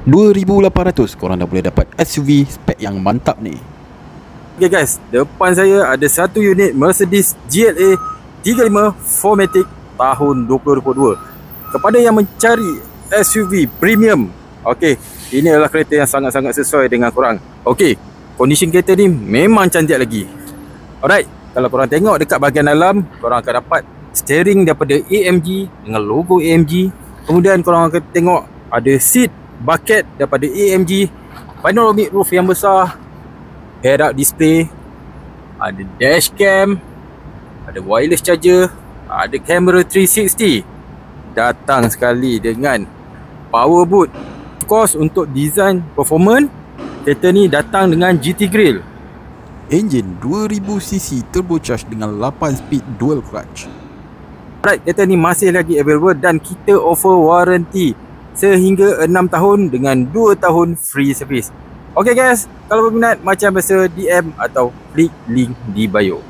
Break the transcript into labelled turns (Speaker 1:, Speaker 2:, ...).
Speaker 1: 2,800 korang dah boleh dapat SUV spek yang mantap ni.
Speaker 2: Okay guys, depan saya ada satu unit Mercedes GLA 35 4MATIC tahun 2022. Kepada yang mencari SUV premium, okay, ini adalah kereta yang sangat-sangat sesuai dengan korang. Okay, condition kereta ni memang cantik lagi. Alright, kalau korang tengok dekat bahagian dalam, korang akan dapat steering daripada AMG dengan logo AMG. Kemudian korang akan tengok ada seat bucket daripada AMG, panoramic roof yang besar, head-up display, ada dashcam, ada wireless charger, ada kamera 360. Datang sekali dengan power boot. Of course, untuk design performance, kereta ni datang dengan GT Grill.
Speaker 1: Enjin 2000cc turbocharged dengan 8 speed dual clutch.
Speaker 2: Alright, kereta ni masih lagi available dan kita offer warranty sehingga 6 tahun dengan 2 tahun free service. Okay guys, kalau berminat macam biasa DM atau klik link di bio.